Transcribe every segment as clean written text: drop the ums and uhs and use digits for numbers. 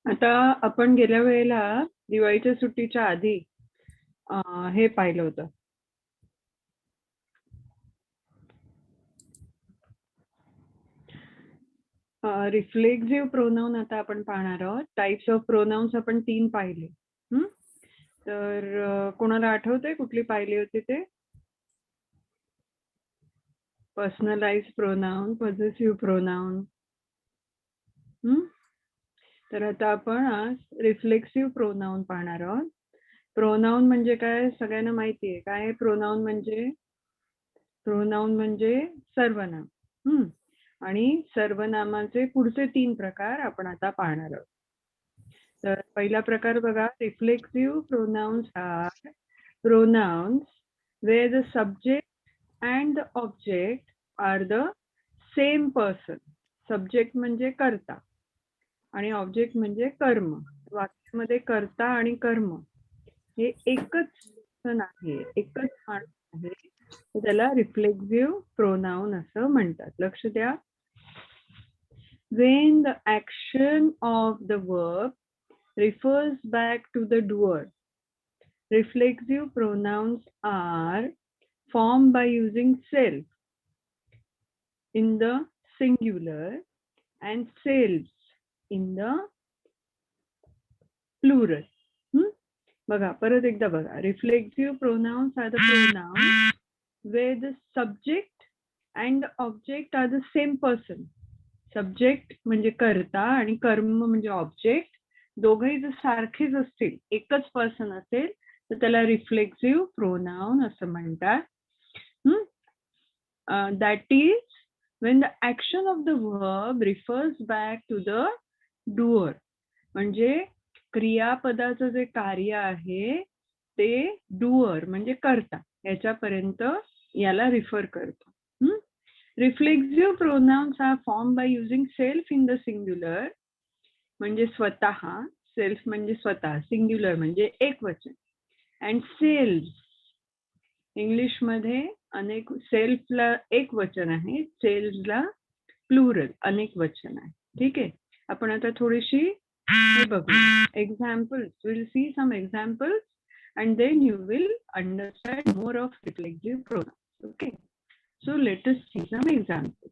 आता आपण गेल्या वेळेला दिवाळीच्या सुट्टीच्या आधी हे पाहिलं होतं. रिफ्लेक्सिव्ह प्रोनाउन आता आपण पाहणार आहोत. टाइप्स ऑफ प्रोनाउन्स आपण 3 पाहिले. तर कोणाला आठवतंय कुठली पाहिली होती ते? Personalised pronoun, possessive pronoun. तर आता आपण आज रिफ्लेक्सिव्ह प्रोनाउन पाहणार आहोत. प्रोनाउन म्हणजे काय सगळ्यांना माहिती आहे. काय प्रोनाउन म्हणजे? प्रोनाउन म्हणजे सर्वनाम. आणि सर्वनामाचे पुढचे 3 प्रकार आपण आता पाहणार आहोत. तर पहिला प्रकार बघा, reflexive pronouns are pronouns where the subject and the object are the same person. Subject म्हणजे कर्ता आणि ऑब्जेक्ट म्हणजे कर्म. वाक्यामध्ये कर्ता आणि कर्म हे एकच person आहे, एकच माणूस आहे. त्याला रिफ्लेक्सिव्ह प्रोनाउन असं म्हणतात. लक्ष द्या. When the action of the verb refers back to the doer, reflexive pronouns are formed by using self in the singular and selves in the plural. बघा, परत एकदा बघा. Reflexive pronouns are the pronouns where the subject and the object are the same person. Subject म्हणजे कर्ता आणि कर्म म्हणजे object, दोघंही जर सारखेच असतील, एकच पर्सन असेल तर त्याला रिफ्लेक्सिव्ह प्रोनाउन असं म्हणतात. That is when the action of the verb refers back to the doer. म्हणजे क्रियापदाचं जे कार्य आहे ते डुअर म्हणजे कर्ता याच्यापर्यंत याला रिफर करतो. Reflexive pronouns are formed by using self in the singular, म्हणजे स्वतः, सेल्फ म्हणजे स्वतः, सिंग्युलर म्हणजे एकवचन, अँड सेल्फ. इंग्लिश मध्ये अनेक, सेल्फला एक वचन आहे, सेल्फला प्लुरल अनेक वचन आहे. ठीक आहे. आपण आता थोडीशी हे बघू examples. Will see some examples and then you will understand more of reflexive pronouns. Okay. So let us see some examples.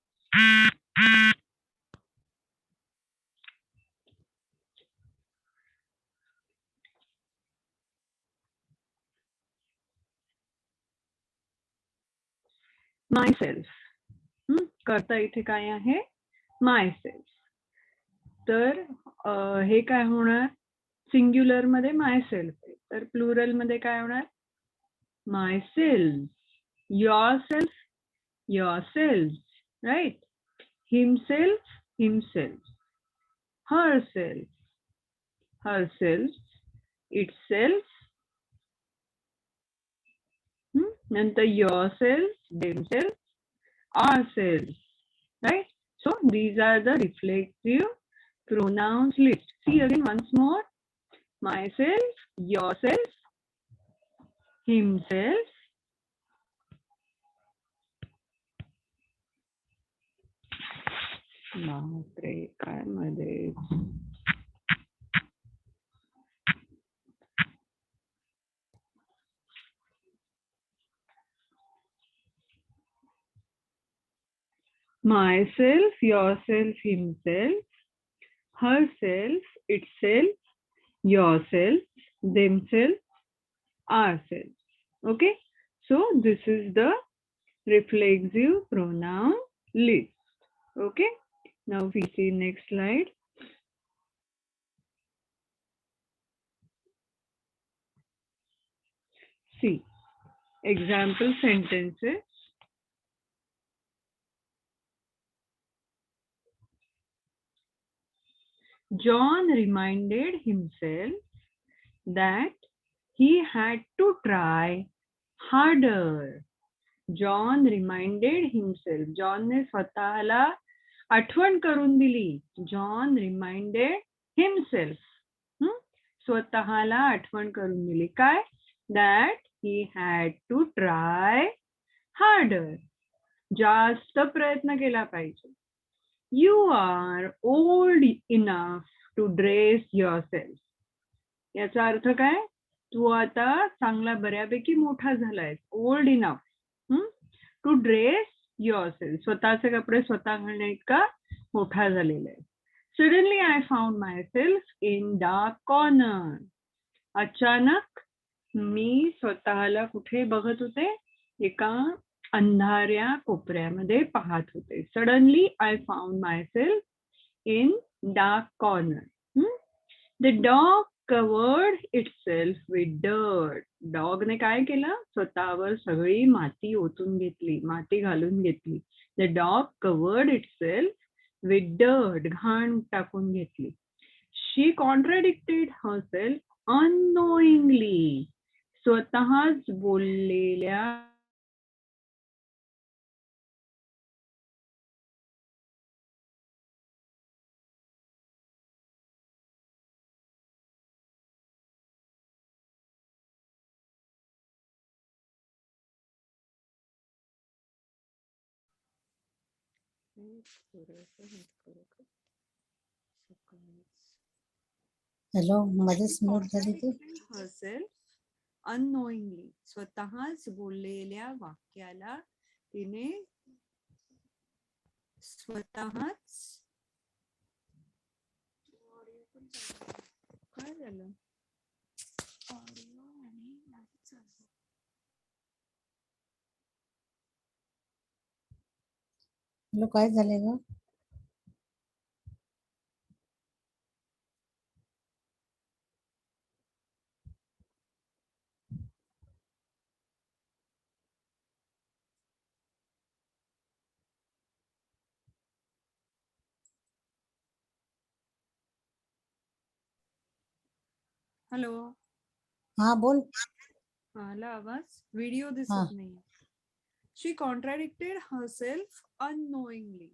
Myself. करता इथे काय आहे? Myself. तर हे काय होणार? सिंग्युलर मध्ये myself आहे, तर प्लुरल मध्ये काय होणार? Myself, yourself, yourselves, right? Himself, himself, herself, herself, itself, नंतर yourself, themselves, ourselves, right? So these are the reflexive pronouns list. See again once more. Myself, yourself, himself, बापरे काय मध्ये, myself, yourself, himself, herself, itself, yourself, themselves, ourselves. Okay, so this is the reflexive pronoun list. Okay, now we see next slide. See example sentences. John reminded himself that he had to try harder. John reminded himself. John ने स्वतःला आठवण करून दिली. John reminded himself. स्वतःला आठवण करून दिली. काय? That he had to try harder. जास्त प्रयत्न केला पाहिजे. You are old enough to dress yourself. याचा अर्थ काय? तू आता चांगला बऱ्यापैकी मोठा झालायस, old enough to dress yourself. स्वतःचे कपडे स्वतः घालण्या इतका मोठा झालेला आहे. Suddenly I found myself in dark corner. अचानक मी स्वतःला कुठे बघत होते? एका अंधाऱ्या कोपऱ्यामध्ये पाहत होते. Suddenly I found myself in dark corner. The dog covered itself with dirt. डॉगने काय केलं? स्वतःवर सगळी माती ओतून घेतली, माती घालून घेतली. The dog covered itself with dirt. घाण टाकून घेतली. शी कॉन्ट्राडिक्टेड हरसेल्फ अननोईंगली. स्वतःच बोललेल्या हॅलो, मध्येच म्यूट झाली ती. Herself unknowingly. स्वतःच बोललेल्या वाक्याला तिने स्वतःच काय झालं? हॅलो, काय झाले ग? हॅलो, हा बोल. आला आवाज? व्हिडिओ हा. दिसत नाही. शी कॉन्ट्राडिक्टेड हरसेल्फ अननोईंगली.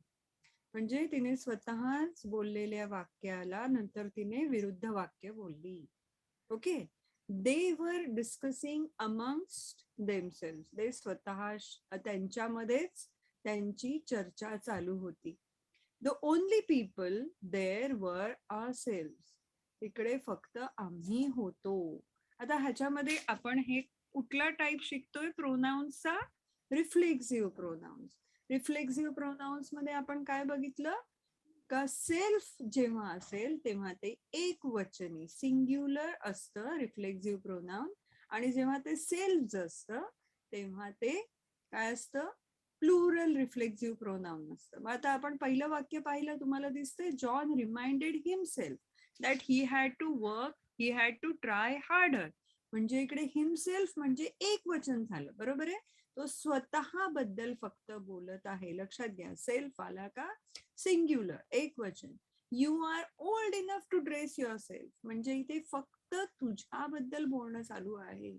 म्हणजे तिने स्वतःच बोललेल्या वाक्याला नंतर तिने विरुद्ध वाक्य बोलली. Okay. They were discussing amongst themselves. ते स्वतः त्यांच्यामध्येच त्यांची चर्चा चालू होती. The only people there were ourselves. इकडे फक्त आम्ही होतो. आता ह्याच्यामध्ये आपण हे कुठला टाईप शिकतोय प्रोनाउन्सचा? Reflexive pronounce. रिफ्लेक्सिव्ह प्रोनाउन्स मध्ये आपण काय बघितलं का सेल्फ जेव्हा असेल तेव्हा ते एक वचनी सिंग्युलर असतं रिफ्लेक्सिव्ह प्रोनाउन, आणि जेव्हा ते सेल्फ असतं तेव्हा ते काय असतं? प्लुरल रिफ्लेक्सिव्ह प्रोनाउन असतं. मग आता आपण पहिलं वाक्य पाहिलं, तुम्हाला दिसतंय John reminded himself that he had to work, he had to try harder. म्हणजे इकडे हिमसेल्फ म्हणजे एक वचन झालं, बरोबर आहे. तो स्वतः बद्दल फक्त बोलत आहे. लक्षात घ्या, सेल्फ आला का सिंग्युलर एक वचन. You are old enough to dress your self म्हणजे इथे फक्त तुझ्याबद्दल बोलणं चालू आहे.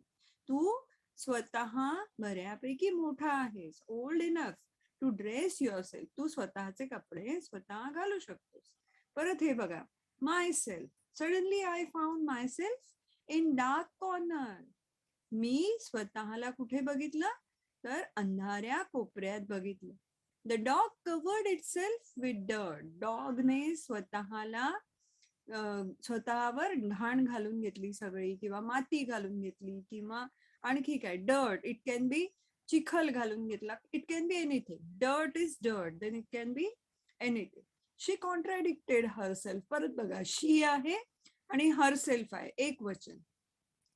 तू स्वतः बऱ्यापैकी मोठा आहेस, old enough to dress your self. तू स्वतःचे कपडे स्वतः घालू शकतोस. परत हे बघा, myself. Suddenly I found myself in dark corner. मी स्वतःला कुठे बघितलं? तर अंधाऱ्या कोपऱ्यात बघितलं. The dog covered itself with dirt. डॉगने स्वतःला स्वतःवर घाण घालून घेतली सगळी, किंवा माती घालून घेतली, किंवा आणखी काय डर्ट. इट कॅन बी चिखल घालून घेतला. It can be anything. Dirt is dirt, then it can be anything. She contradicted herself. परत बघा, शी आहे आणि हरसेल्फ आहे, एक वचन.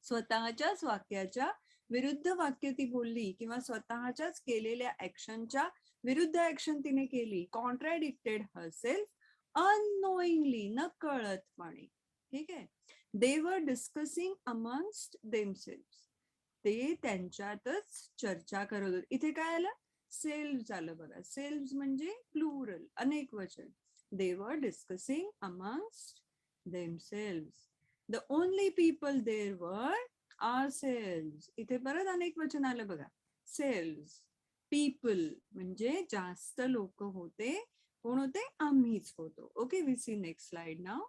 स्वतःच्याच वाक्याच्या विरुद्ध वाक्य ती बोलली, किंवा स्वतःच्याच केलेल्या ऍक्शनच्या विरुद्ध ऍक्शन तिने केली. कॉन्ट्राडिक्टेड हरसेल्फ अननोईंगली, न कळतपणे. ठीक आहे. दे वर डिस्कसिंग अमंगस्ट देमसेल्फ. ते त्यांच्यातच चर्चा करत होते. इथे काय आलं? सेल्फ झालं बघा. सेल्फ म्हणजे प्लुरल, अनेक वचन. They were discussing amongst themselves. The only people there were ourselves. इथे परत अनेक वचन आलं बघा. सेल्स, पीपल म्हणजे जास्त लोक होते. कोण होते? आम्हीच होतो. Okay, we see next slide now.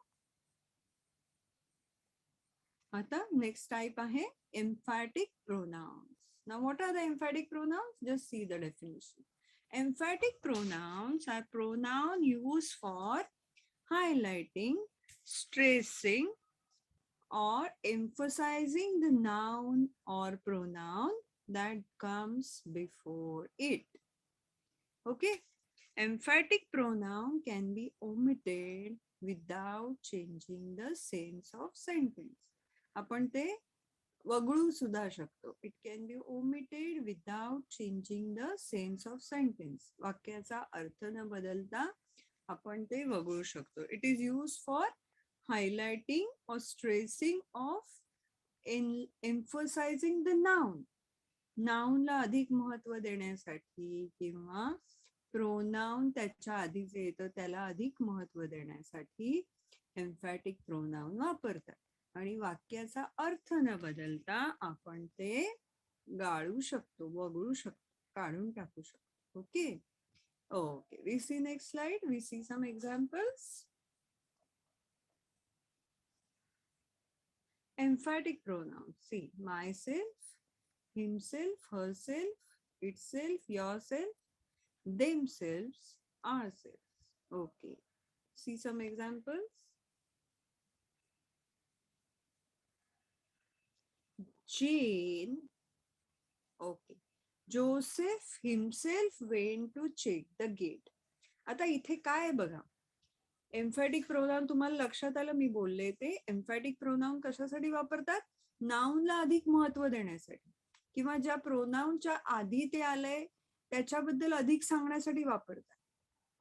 आता नेक्स्ट टाइप आहे emphatic pronouns. Now what are the emphatic pronouns? Just see the definition. Emphatic pronouns are pronoun used for highlighting stressing or emphasizing the noun or pronoun that comes before it. Okay, emphatic pronoun can be omitted without changing the sense of sentence. आपण ते वगळू सुद्धा शकतो. It can be omitted without changing the sense of sentence. वाक्याचा अर्थ न बदलता आपण ते वगळू शकतो. It is used for highlighting or stressing of emphasizing the noun. नाउनला अधिक महत्व देण्यासाठी किंवा प्रोनाउन त्याच्या आधी जे येतं त्याला अधिक महत्व देण्यासाठी एम्फॅटिक प्रोनाउन वापरतात. आणि वाक्याचा अर्थ न बदलता आपण ते गाळू शकतो, वगळू शकतो, काढून टाकू शकतो. Okay okay, we see next slide. We see some examples. Emphatic pronouns. See, myself, himself, herself, itself, yourself, themselves, ourselves. Okay. See some examples. Jane. Okay. Joseph himself went to check the gate. आता इथे काय बघा, एम्फॅटिक pronoun तुम्हाला लक्षात आलं मी बोलले ते. एम्फॅटिक pronoun कशासाठी वापरतात? नाउनला अधिक महत्व देण्यासाठी किंवा ज्या प्रोनाउनच्या आधी ते आलंय त्याच्याबद्दल अधिक सांगण्यासाठी वापरतात.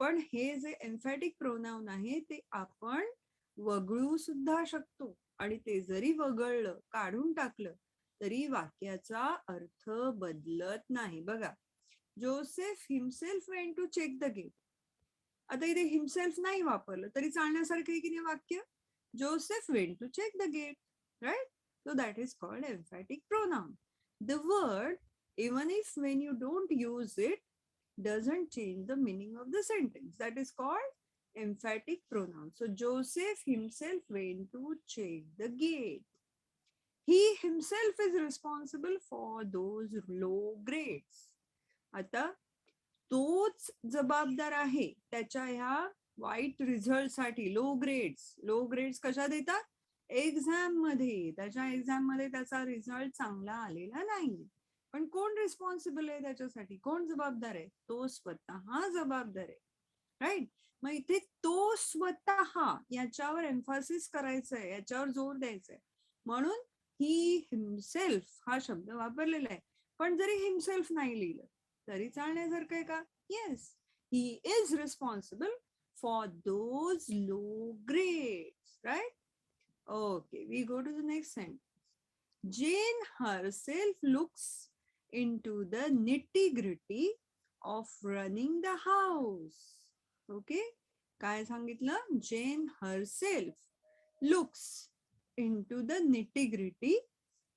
पण हे जे एम्फॅटिक प्रोनाउन आहे ते आपण वगळू सुद्धा शकतो. आणि ते जरी वगळलं, काढून टाकलं तरी वाक्याचा अर्थ बदलत नाही. बघा, Joseph himself went to check the gate. आता इथे हिमसेल्फ नाही वापरलं तरी चालण्यासारखं आहे की नाही वाक्य. Joseph went to check the gate, right? So that is called emphatic pronoun. The word, even if when you don't use it, doesn't change the meaning of the sentence. That is called emphatic pronoun. So Joseph himself went to check the gate. He himself is responsible for those low grades. आता तोच जबाबदार आहे त्याच्या ह्या वाईट result साठी. Low grades कशा देतात? एक्झाम मध्ये. त्याच्या एक्झाम मध्ये त्याचा रिझल्ट चांगला आलेला नाही. पण कोण रिस्पॉन्सिबल आहे त्याच्यासाठी? कोण जबाबदार आहे? तो स्वतः जबाबदार आहे, राईट? मग इथे तो स्वतः याच्यावर एम्फासिस करायचंय, याच्यावर जोर द्यायचंय. म्हणून ही हिमसेल्फ हा शब्द वापरलेला आहे. पण जरी हिमसेल्फ नाही लिहिलं तरी चालण्यासारखं आहे का? Yes, he is responsible for those low grades, right? Okay, we go to the next sentence. Jane herself looks into the nitty-gritty of running the house. Okay, काय सांगितलं? Jane herself looks into the nitty-gritty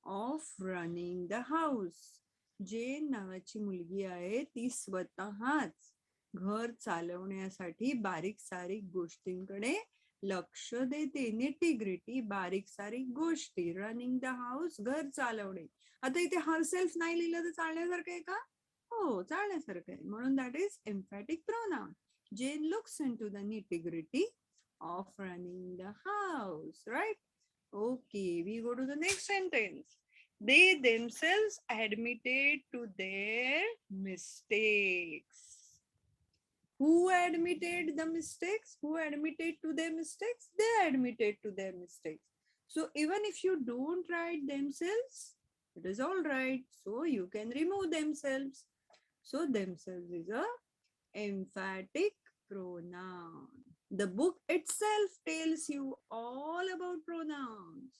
of running the house. जेन नावाची मुलगी आहे ती स्वतःच घर चालवण्यासाठी बारीक सारीक गोष्टींकडे लक्ष देते. निटी-ग्रिटी, बारीक सारीक गोष्टी. रनिंग द हाऊस, घर चालवणे. आता इथे हरसेल्फ नाही लिहिलं तर चालण्यासारखं आहे का? हो, चालण्यासारखं आहे. म्हणून that is emphatic pronoun. Jane looks into the nitty gritty of running the house, right? Okay, we go to the next sentence. They themselves admitted to their mistakes. Who admitted the mistakes? Who admitted to their mistakes? They admitted to their mistakes. So even if you don't write themselves, it is all right. So you can remove themselves. So themselves is a emphatic pronoun. The book itself tells you all about pronouns.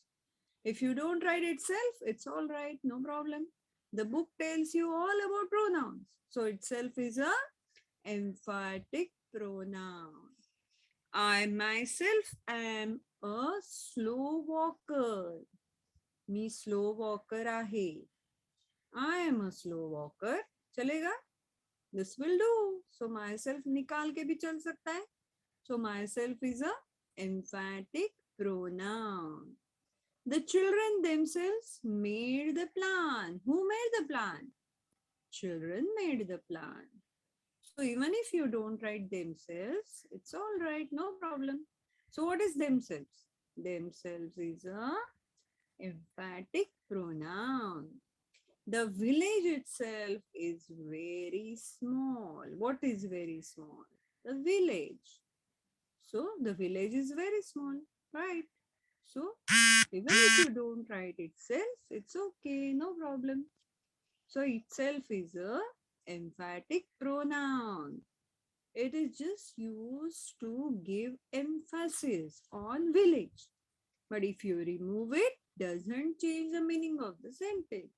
If you don't write itself, it's all right, no problem. The book tells you all about pronouns. So itself is a emphatic pronoun. I myself am a slow walker. Me slow walker ahe. I am a slow walker. चलेगा? This will do. So myself निकाल के भी चल सकता है. So myself is a emphatic pronoun. The children themselves made the plan. Who made the plan? Children made the plan. So even if you don't write themselves, it's all right, no problem. So what is themselves? Themselves is a emphatic pronoun. The village itself is very small. What is very small? The village. So the village is very small, right? So even if you don't write itself, it's okay, no problem. So itself is a emphatic pronoun. It is just used to give emphasis on village. But if you remove it, doesn't change the meaning of the sentence.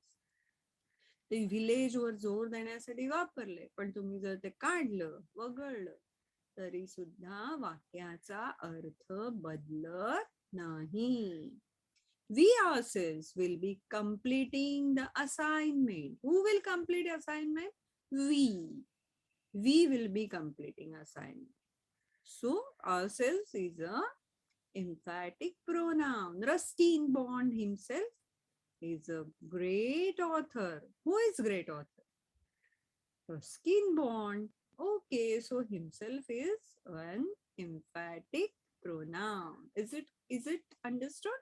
ते village वर जोर देण्यासाठी वापरले, पण तुम्ही जर ते काढलं वगळलं तरी सुद्धा वाक्याचा अर्थ बदलत नाही. We ourselves will be completing the assignment. Who will complete assignment? We will be completing assignment. So ourselves is a emphatic pronoun. Rustin Bond himself is a great author. Who is great author? Ruskin Bond. Okay, so himself is an emphatic pronoun. Is it understood?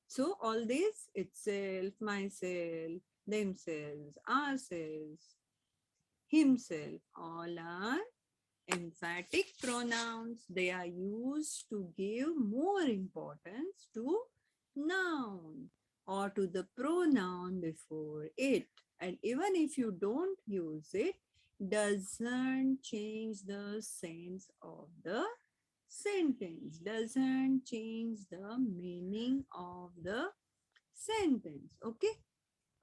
So all this, itself, myself, themselves, ourselves, himself, all are emphatic pronouns. They are used to give more importance to noun or to the pronoun before it. And even if you don't use it, doesn't change the sense of the sentence, doesn't change the meaning of the sentence. Okay.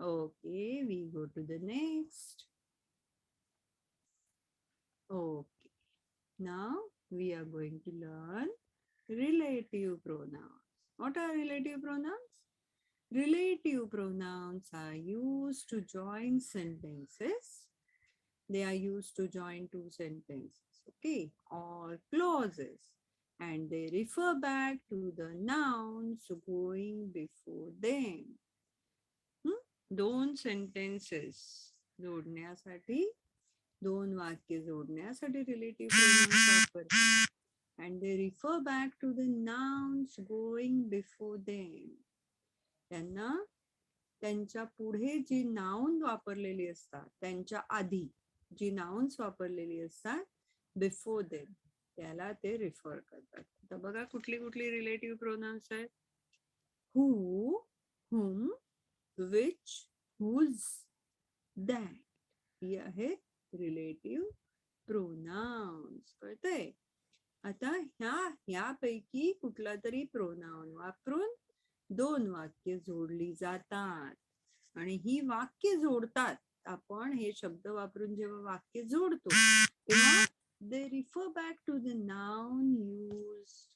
Okay, we go to the next. Okay. Now we are going to learn relative pronouns. What are relative pronouns? Relative pronouns are used to join sentences. They are used to join two sentences, okay, or clauses. And they refer back to the nouns going before them. दोन sentences जोडण्यासाठी, दोन वाक्य जोडण्यासाठी relative pronouns वापरतात. And they refer back to the nouns going before them. त्यांना त्यांच्या पुढे जी noun वापरलेली असतात, त्यांच्या आधी जी नाउन्स वापरलेली असतात, बिफोर देम, त्याला ते रिफर करतात. तर बघा कुठली कुठली रिलेटिव्ह प्रोनाउन्स आहेत. हू, हुम, विच, हुज, दॅट, ही आहेत रिलेटिव्ह प्रोनाउन्स. कळतंय? आता ह्यापैकी कुठला तरी प्रोनाउन वापरून दोन वाक्य जोडली जातात. आणि ही वाक्य जोडतात आपण हे शब्द वापरून जेव्हा वाक्य जोडतो तेव्हा they refer back to the noun used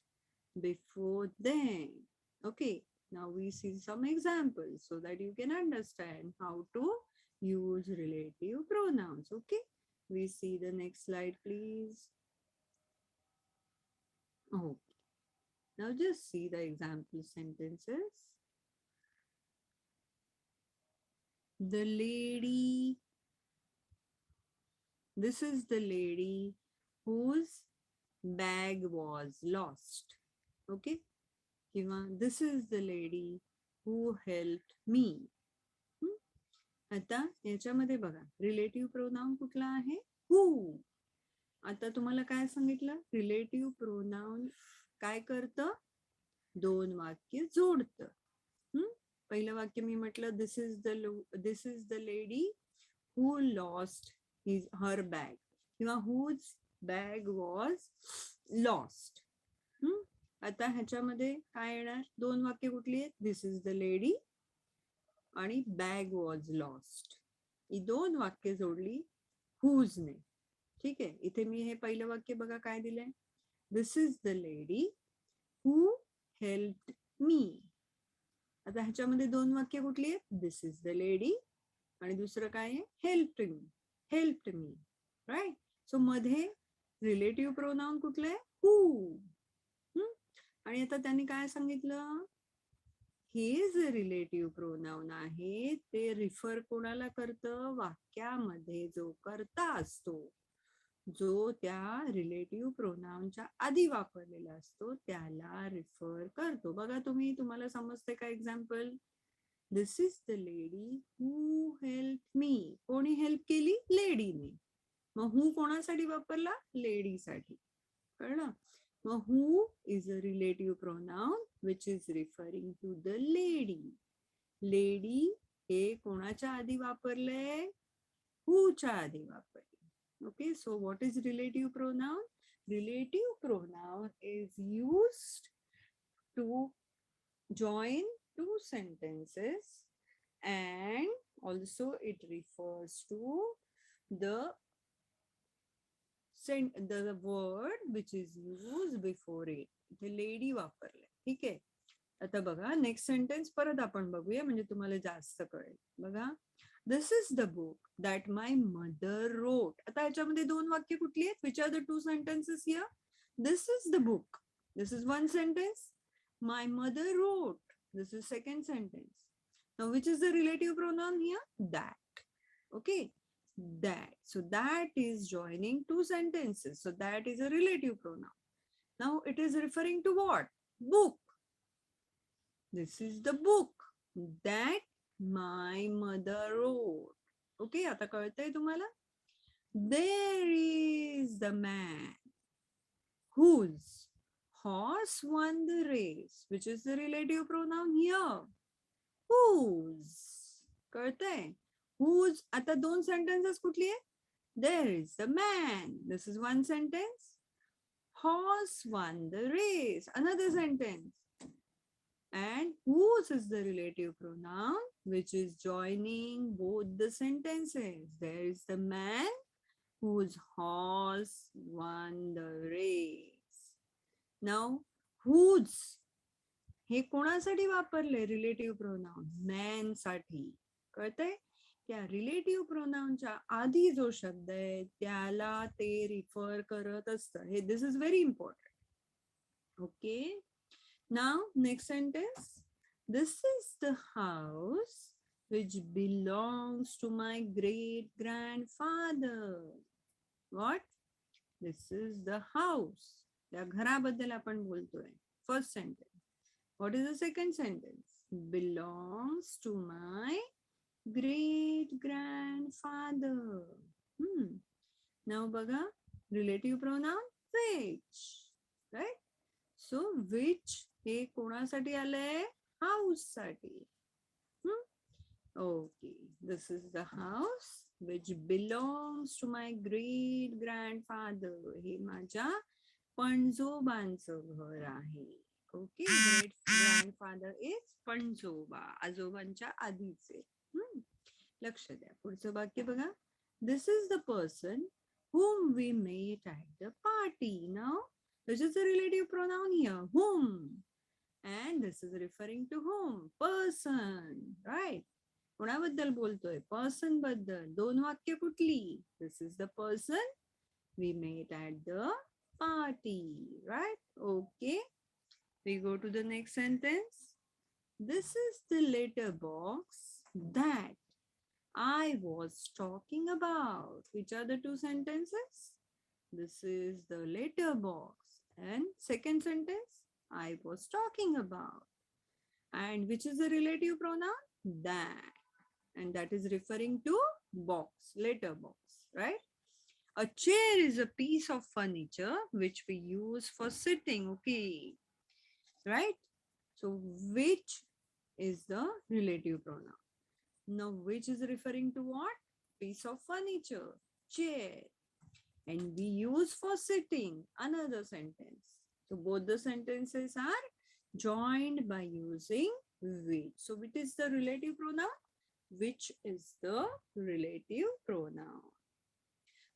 before them. Okay, now we see some examples so that you can understand how to use relative pronouns. Okay, we see the next slide, please. Okay, now just see the example sentences. The lady, this is the lady whose bag was lost. Okay, किंवा this is the lady who helped me. आता याच्यामध्ये बघा relative pronoun कुठला आहे? हू. आता तुम्हाला काय सांगितलं? रिलेटिव्ह प्रोनाउन काय करतं? दोन वाक्य जोडतं. पहिलं वाक्य मी म्हटलं this is the lady who lost her bag किंवा हुज बॅग वॉज लॉस्ट. आता ह्याच्यामध्ये काय येणार? दोन वाक्य कुठली आहेत? दिस इज द लेडी आणि बॅग वॉज लॉस्ट. ही दोन वाक्य जोडली हुजने. ठीक आहे, इथे मी हे पहिलं वाक्य बघा काय दिलंय. This is the lady who helped me. आता ह्याच्यामध्ये दोन वाक्य कुठली आहेत? दिस इज द लेडी आणि दुसरं काय आहे? Helped me. राईट. सो मध्ये रिलेटिव्ह प्रोनाउन कुठलं आहे? हू. आणि आता त्यांनी काय सांगितलं? हे जे रिलेटिव्ह प्रोनाउन आहे ते रिफर कोणाला करतं? वाक्यामध्ये जो कर्ता असतो जो त्या रिलेटिव्ह प्रोनाउनच्या आधी वापरलेला असतो त्याला रिफर करतो. बघा तुम्हाला समजते का example? This is the lady who help me. कोणी हेल्प केली? लेडीने. मग हू कोणासाठी वापरला? लेडीसाठी. कळलं? मग who is a relative pronoun which is referring to the lady. Lady हे कोणाच्या आधी वापरले? हूच्या आधी वापरले. Okay, so what is relative pronoun? Relative pronoun is used to join two sentences, and also it refers to the the word which is used before it. इथे lady वापरले. ठीक आहे. आता बघा नेक्स्ट सेंटेन्स परत आपण बघूया म्हणजे तुम्हाला जास्त कळेल. बघा, this is the book that my mother wrote. आता याच्यामध्ये दोन वाक्य कुठली आहेत? Which are the two sentences here? This is the book, this is one sentence. My mother wrote, this is second sentence. Now which is the relative pronoun here? That. Okay, that. So that is joining two sentences, so that is a relative pronoun. Now it is referring to what? Book. This is the book that my mother wrote. Okay, आता कळतंय तुम्हाला? There is the man whose horse won the race. Which is the relative pronoun here? Whose. कळतंय? Whose. आता दोन sentences कुठली आहे? There is the man. This is one sentence. Horse won the race. Another sentence. And whose is the relative pronoun which is joining both the sentences. There is the man whose horse won the race. Now, whose हे कोणासाठी वापरले relative pronoun? Man साठी. कळतंय? त्या relative प्रोनाउनच्या आधी जो शब्द आहे त्याला ते रिफर करत असतं. हे this is very important. Okay, now next sentence. This is the house which belongs to my great grandfather. What? This is the house. त्या घराबद्दल आपण बोलतोय. First sentence. What is the second sentence? Belongs to my great grandfather. Now baga, relative pronoun which, right? So which हे कोणासाठी आलंय? House साठी. Okay, this is the house which belongs to my great grandfather. हे माझ्या पणजोबांचं घर आहे. Okay, great grandfather is पणजोबा, आजोबांच्या आधीचे. लक्ष द्या. पुढचं वाक्य बघा. This is the person whom we met at the party. Now, this is the relative pronoun here, whom. And this is referring to whom? Person, right? कोणाबद्दल बोलतोय? पर्सन बद्दल. दोन वाक्य कुठली? This is the person we met at the party, right? Okay. We go to the next sentence. This is the letterbox that I was talking about. Which are the two sentences? This is the letterbox. And second sentence, I was talking about. And which is the relative pronoun? That. And that is referring to box, letterbox, right? A chair is a piece of furniture which we use for sitting. Okay. Right? So which is the relative pronoun? Now which is referring to what? Piece of furniture, chair. And we use for sitting, another sentence. So both the sentences are joined by using which. So which is the relative pronoun? Which is the relative pronoun?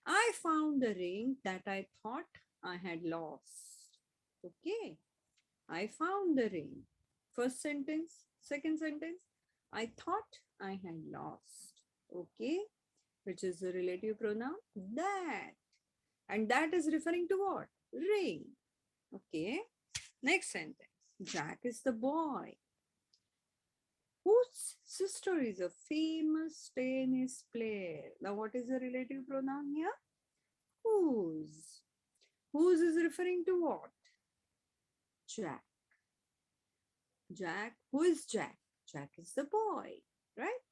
I found the ring that I thought I had lost. Okay. I found the ring. First sentence. Second sentence. I thought I had lost. Okay. Which is the relative pronoun? That. And that is referring to what? Ring. Okay. Next sentence. Jack is the boy whose sister is a famous tennis player. Now what is the relative pronoun here? whose. Whose is referring to what? Jack. Jack. Who is Jack? Jack is the boy, right?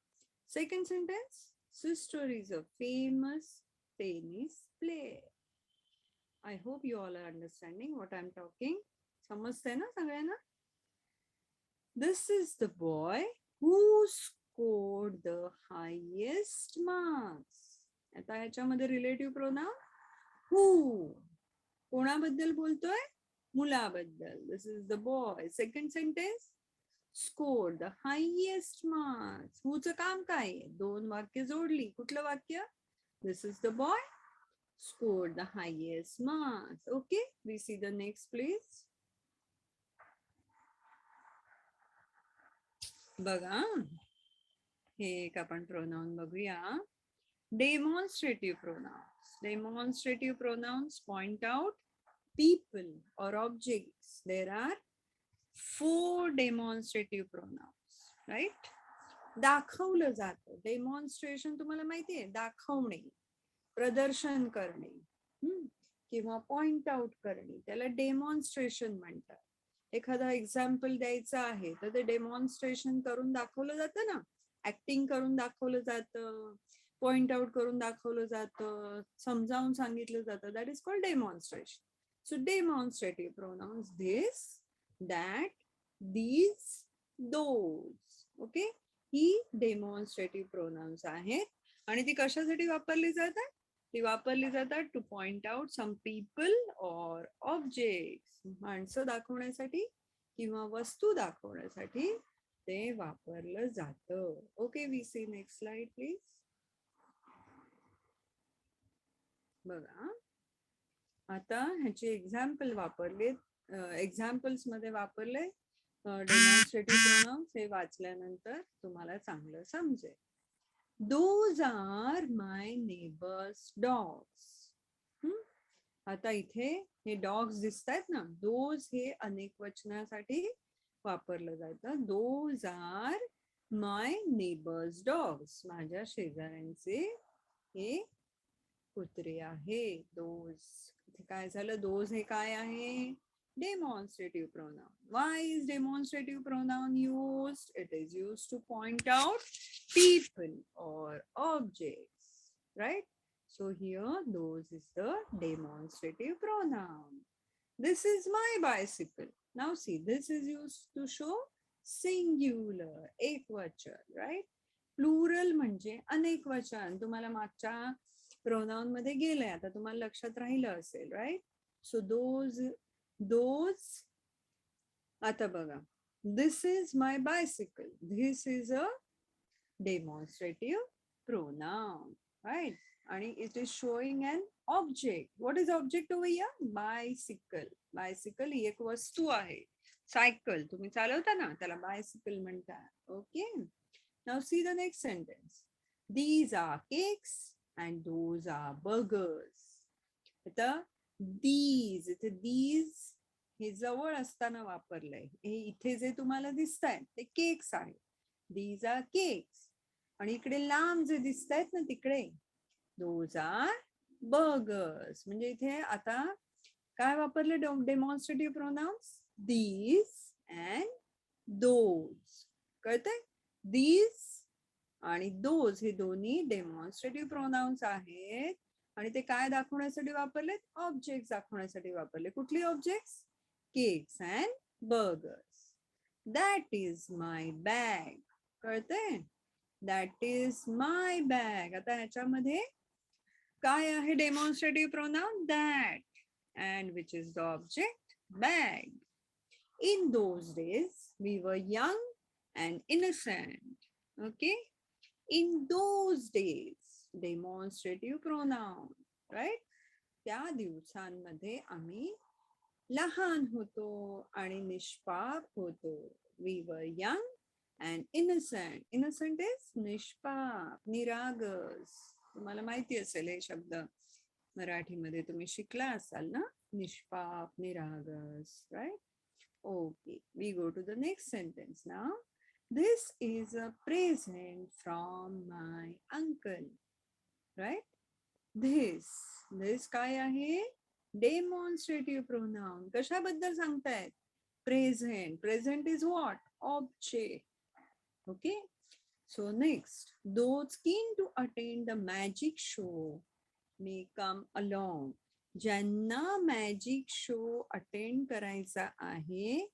Second sentence. Sister is a famous tennis player. I hope you all are understanding what I'm talking. समजतंय ना सगळ्यांना? This is the boy who scored the highest marks. आता ह्याच्यामध्ये relative pronoun who. कोणाबद्दल बोलतोय? मुलाबद्दल. This is the boy. Second sentence. Scored the highest marks. whoचं काम काय? दोन वाक्य जोडली. कुठलं वाक्य? This is the boy scored the highest marks. Okay, we see the next, please. बघा, हे एक आपण प्रोनाउन बघूया. Demonstrative pronouns. Demonstrative pronouns point out people or objects. There are 4 demonstrative pronouns, right? दाखवलं जातं. डेमॉन्स्ट्रेशन तुम्हाला माहिती आहे, दाखवणे, प्रदर्शन करणे किंवा पॉइंट आउट करणे, त्याला डेमॉन्स्ट्रेशन म्हणतात. एखादा एक्झाम्पल द्यायचं आहे तर ते डेमॉन्स्ट्रेशन करून दाखवलं जातं ना, ऍक्टिंग करून दाखवलं जातं, पॉइंट आउट करून दाखवलं जातं, समजावून सांगितलं जातं. That is called demonstration. So demonstrative pronouns this, that, these, those. Okay, ही डेमॉन्स्ट्रेटिव्ह प्रोनाउन्स आहेत आणि ती कशासाठी वापरली जातात? ती वापरली जातात to point out some people or objects. माणसं दाखवण्यासाठी किंवा वस्तू दाखवण्यासाठी ते वापरलं जातं. Okay, we see next slide please. बघा, आता ह्याचे एक्झाम्पल वापरले, एक्झाम्पल्स मध्ये वापरले डेमॉन्स्ट्रेटिव्ह प्रोनाउन्स. हे वाचल्यानंतर तुम्हाला चांगलं समजेल. Those are my neighbor's dogs. आता इथे हे डॉग्स दिसत आहेत ना, दोज हे अनेक वचनासाठी वापरलं जातं. Those are my neighbor's dogs. माझ्या शेजाऱ्यांचे हे कुत्रे आहे. दोज. इथे काय झालं? दोज हे काय आहे? Demonstrative pronoun. Why is demonstrative pronoun used? It is used to point out people or objects, right? So here, those is the demonstrative pronoun. This is my bicycle. Now see, this is used to show singular, ekvachan, right? Plural म्हणजे अनेक वचन. तुम्हाला मागच्या pronoun मध्ये गेलंय, आता तुम्हाला लक्षात राहिलं असेल, right? So those. आता बघा, this is my bicycle. This is a demonstrative pronoun, right? आणि it is showing an object. What is object over here? Bicycle. Bicycle ही एक वस्तू आहे. सायकल तुम्ही चालवता ना, त्याला बायसिकल म्हणतात. Okay, now see the next sentence. These are cakes and those are burgers. आता these, इथे these हे जवळ असताना वापरलंय. हे इथे जे तुम्हाला दिसत आहेत ते केक्स आहेत. These are cakes. आणि इकडे लांब जे दिसत आहेत ना तिकडे, those are burgers. म्हणजे इथे आता काय वापरले demonstrative pronounce? these and those. कळतंय? these आणि those हे दोन्ही डेमॉन्स्ट्रेटिव्ह प्रोनाउन्स आहेत आणि ते काय दाखवण्यासाठी वापरले? ऑब्जेक्ट दाखवण्यासाठी वापरले. कुठली objects? Cakes and burgers. That is my bag. कळतंय? That is my bag. आता ह्याच्यामध्ये काय आहे demonstrative pronoun? That. And which is the object? Bag. In those days, we were young and innocent. Okay? In those days, demonstrative pronoun, right? त्या दिवसांमध्ये आम्ही लहान होतो आणि निष्पाप होतो. We were young and innocent. Innocent is निष्पाप, निरागस. तुम्हाला माहिती असेल हे शब्द, मराठीमध्ये तुम्ही शिकला असाल ना, निष्पाप, निरागस, right? Okay, we go to the next sentence now. This is a present from my uncle, right? This काय आहे? Demonstrative pronoun. कशाबद्दल सांगतायत? Present is what? Object. Okay. So next, those keen to attend the magic show may come along. ज्यांना magic show attend करायचा आहे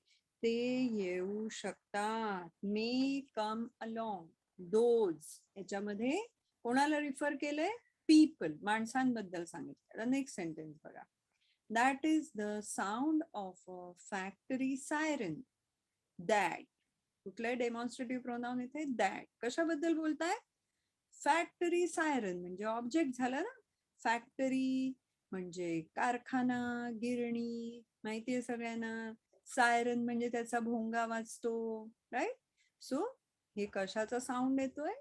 ते येऊ शकतात. मे कम अलॉंग. दोज याच्यामध्ये कोणाला रिफर केलंय? पीपल, माणसांबद्दल सांगितलं. नेक्स्ट सेंटेन्स बघा. That is the sound of a factory siren. That कुठलंय डेमॉन्स्ट्रेटिव्ह प्रोनाउन इथे? दॅट. कशाबद्दल बोलताय? फॅक्टरी सायरन म्हणजे ऑब्जेक्ट झालं ना. फॅक्टरी म्हणजे कारखाना, गिरणी, माहितीये सगळ्यांना. सायरन म्हणजे त्याचा भोंगा वाजतो, राईट? सो हे कशाचा साऊंड येतोय?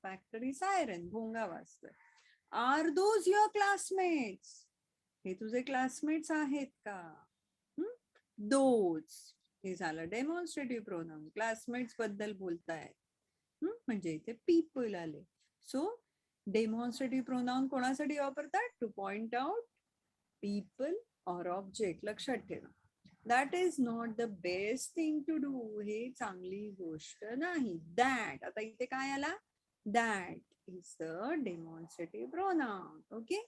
फॅक्टरी सायरन, भोंगा वाजतोय. Are those your classmates? हे तुझे क्लासमेट्स आहेत का? दोज हे झालं डेमॉन्स्ट्रेटिव्ह प्रोनाउन. क्लासमेट्स बद्दल बोलतायत. म्हणजे इथे पीपल आले. सो डेमॉन्स्ट्रेटिव्ह प्रोनाउन कोणासाठी वापरतात? To point out people or object. लक्षात ठेवा. That is not the best thing to do. हे चांगली गोष्ट नाही. दॅट आता इथे काय आला? That is the demonstrative pronoun. Okay.